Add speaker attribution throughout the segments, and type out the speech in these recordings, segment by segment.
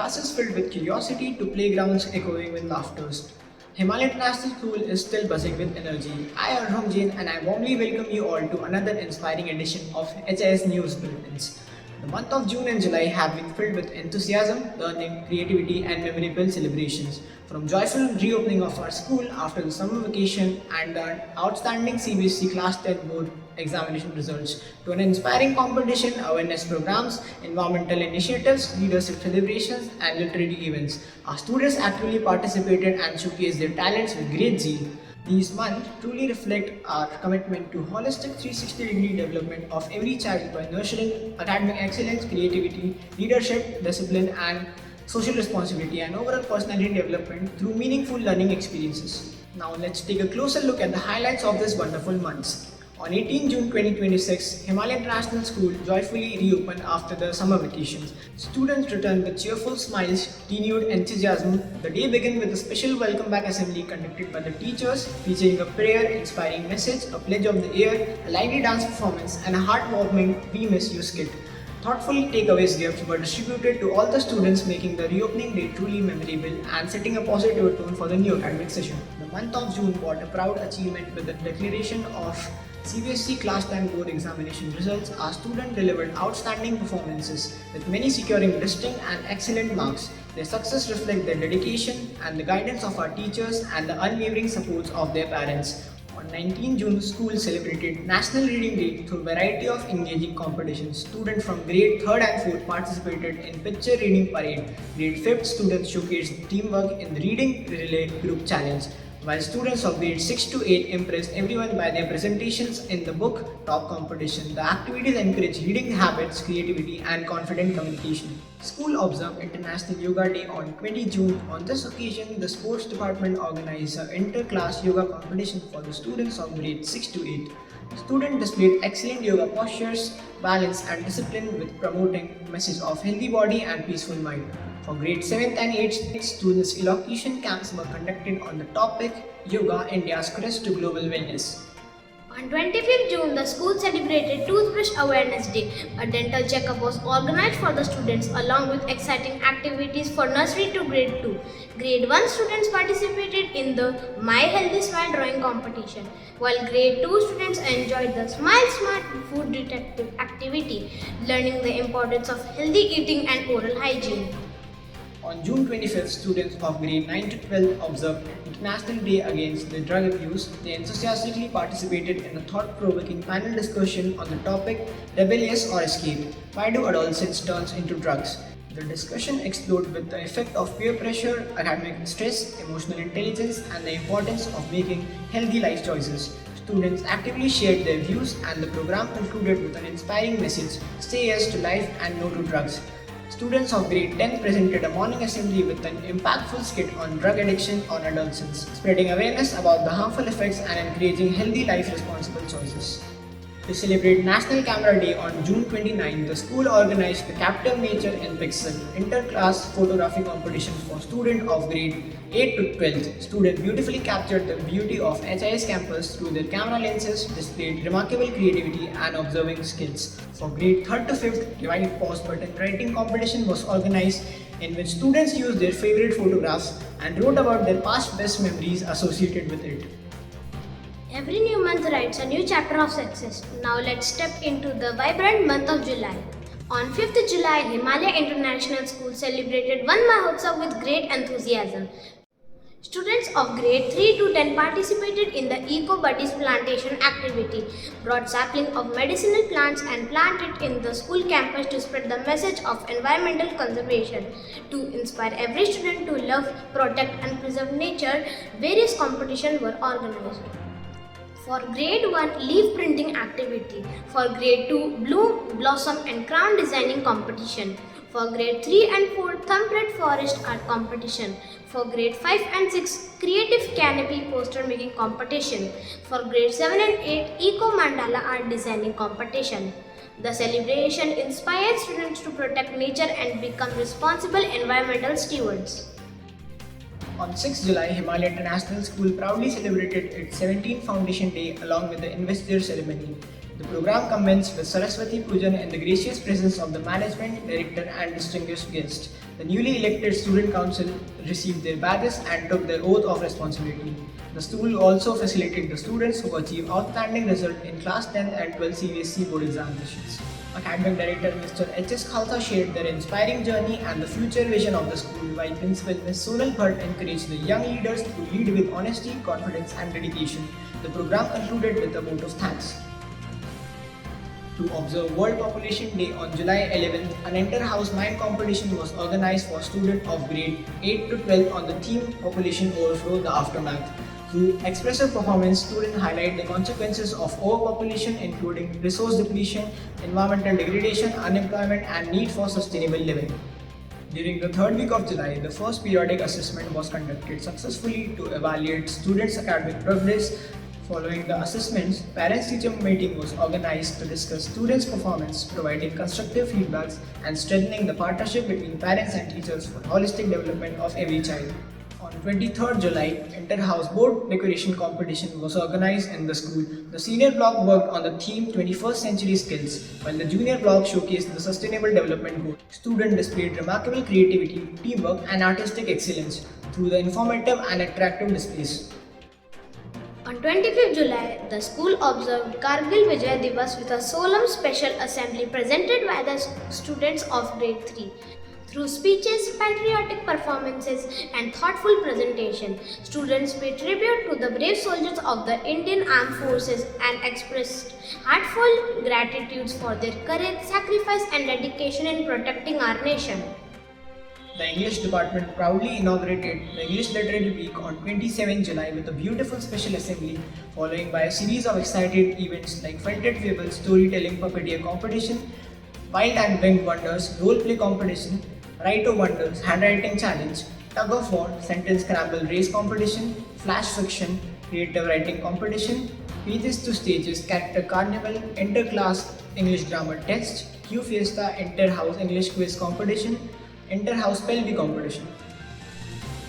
Speaker 1: classes filled with curiosity to playgrounds echoing with laughter. Himalaya International School is still buzzing with energy. I am Arham Jain and I warmly welcome you all to another inspiring edition of HIS News Bulletins. The month of June and July have been filled with enthusiasm, learning, creativity and memorable celebrations. From joyful reopening of our school after the summer vacation and the outstanding CBSE Class 10 board examination results to an inspiring competition, awareness programs, environmental initiatives, leadership celebrations and literary events. Our students actively participated and showcased their talents with great zeal. These months truly reflect our commitment to holistic 360-degree development of every child by nurturing academic excellence, creativity, leadership, discipline, and social responsibility and overall personality development through meaningful learning experiences. Now let's take a closer look at the highlights of this wonderful month. On 18 June 2026, Himalaya International School joyfully reopened after the summer vacations. Students returned with cheerful smiles, renewed enthusiasm. The day began with a special welcome back assembly conducted by the teachers, featuring a prayer, inspiring message, a pledge of the year, a lively dance performance, and a heartwarming "We Miss You" skit. Thoughtful takeaways gifts were distributed to all the students, making the reopening day truly memorable and setting a positive tone for the new academic session. The month of June brought a proud achievement with the declaration of CBSE Class 10 board examination results. Our students delivered outstanding performances, with many securing distinct and excellent marks. Their success reflects their dedication and the guidance of our teachers and the unwavering support of their parents. On 19 June, the school celebrated National Reading Day through a variety of engaging competitions. Students from grade 3rd and 4th participated in picture reading parade. Grade 5th students showcased teamwork in the reading relay group challenge, while students of grade 6 to 8 impressed everyone by their presentations in the book talk competition. The activities encourage reading habits, creativity, and confident communication. School observed International Yoga Day on 20 June. On this occasion, the sports department organized an inter-class yoga competition for the students of grade 6 to 8. Students displayed excellent yoga postures, balance, and discipline with promoting a message of healthy body and peaceful mind. For grade 7th and 8th students, elocution camps were conducted on the topic Yoga, India's Quest to Global Wellness.
Speaker 2: On 25th June, the school celebrated Toothbrush Awareness Day. A dental checkup was organized for the students along with exciting activities for nursery to grade 2. Grade 1 students participated in the My Healthy Smile drawing competition, while grade 2 students enjoyed the Smile Smart food detective activity, learning the importance of healthy eating and oral hygiene.
Speaker 1: On June 25th, students of grade 9 to 12 observed International Day Against the Drug Abuse. They enthusiastically participated in a thought-provoking panel discussion on the topic Rebellious or Escape? Why do adolescents turn into drugs? The discussion explored with the effect of peer pressure, academic stress, emotional intelligence, and the importance of making healthy life choices. Students actively shared their views, and the program concluded with an inspiring message: stay yes to life and no to drugs. Students of grade 10 presented a morning assembly with an impactful skit on drug addiction on adolescents, spreading awareness about the harmful effects and encouraging healthy life responsible choices. To celebrate National Camera Day on June 29, the school organized the Capture Nature in Pixel inter-class photography competition for students of grade 8 to 12. Students beautifully captured the beauty of HIS campus through their camera lenses, displayed remarkable creativity and observing skills. For grade 3rd to 5th, divided pause button writing competition was organized, in which students used their favorite photographs and wrote about their past best memories associated with it.
Speaker 2: Every new month writes a new chapter of success. Now let's step into the vibrant month of July. On 5th July, Himalaya International School celebrated One Mahotsav with great enthusiasm. Students of grade 3 to 10 participated in the Eco Buddies plantation activity, brought sapling of medicinal plants and planted in the school campus to spread the message of environmental conservation. To inspire every student to love, protect and preserve nature, various competitions were organized. For grade 1, leaf printing activity. For grade 2, bloom, blossom and crown designing competition. For grade 3 and 4, thumbprint forest art competition. For grade 5 and 6, creative canopy poster making competition. For grade 7 and 8, eco mandala art designing competition. The celebration inspires students to protect nature and become responsible environmental stewards.
Speaker 1: On 6 July, Himalaya International School proudly celebrated its 17th Foundation Day along with the investiture ceremony. The program commenced with Saraswati Pujan in the gracious presence of the management, director and distinguished guests. The newly elected student council received their badges and took their oath of responsibility. The school also facilitated the students who achieved outstanding results in class 10 and 12 CBSE board examinations. Academic Director Mr. H.S. Khalsa shared their inspiring journey and the future vision of the school, while Principal Ms. Sonal Bhatt encouraged the young leaders to lead with honesty, confidence and dedication. The program concluded with a vote of thanks. To observe World Population Day on July 11th, an inter-house mime competition was organized for students of grade 8 to 12 on the theme Population Overflow: The Aftermath. Through expressive performance, students highlight the consequences of overpopulation, including resource depletion, environmental degradation, unemployment, and need for sustainable living. During the third week of July, the first periodic assessment was conducted successfully to evaluate students' academic progress. Following the assessments, parents-teacher meeting was organized to discuss students' performance, providing constructive feedbacks, and strengthening the partnership between parents and teachers for holistic development of every child. On 23rd July, inter-house board decoration competition was organized in the school. The senior block worked on the theme 21st Century Skills, while the junior block showcased the Sustainable Development Goals. Students displayed remarkable creativity, teamwork, and artistic excellence through the informative and attractive displays.
Speaker 2: On 25th July, the school observed Kargil Vijay Divas with a solemn special assembly presented by the students of grade 3. Through speeches, patriotic performances, and thoughtful presentation, students paid tribute to the brave soldiers of the Indian Armed Forces and expressed heartfelt gratitude for their courage, sacrifice, and dedication in protecting our nation.
Speaker 1: The English department proudly inaugurated the English Literary Week on 27 July with a beautiful special assembly, following by a series of exciting events like Felted Fables, Storytelling Puppeteer Competition, Wild and Winged Wonders, Role Play Competition, Write O Wonders, Handwriting Challenge, Tug of War, Sentence Scramble Race Competition, Flash Fiction, Creative Writing Competition, Pages to Stages, Character Carnival, Inter-Class English Grammar Test, Q Fiesta, Inter-House English Quiz Competition, Inter-House Spell Bee Competition.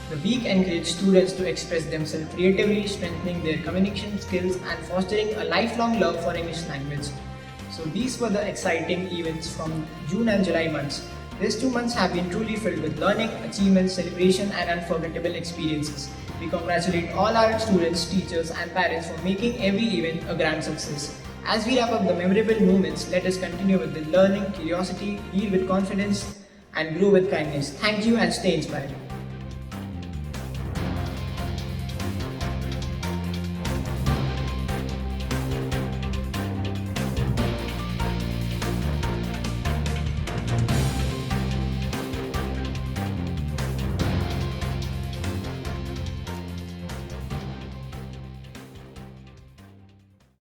Speaker 1: The week encouraged students to express themselves creatively, strengthening their communication skills and fostering a lifelong love for English language. So these were the exciting events from June and July months. These 2 months have been truly filled with learning, achievements, celebration and unforgettable experiences. We congratulate all our students, teachers and parents for making every event a grand success. As we wrap up the memorable moments, let us continue with the learning, curiosity, lead with confidence and grow with kindness. Thank you and stay inspired.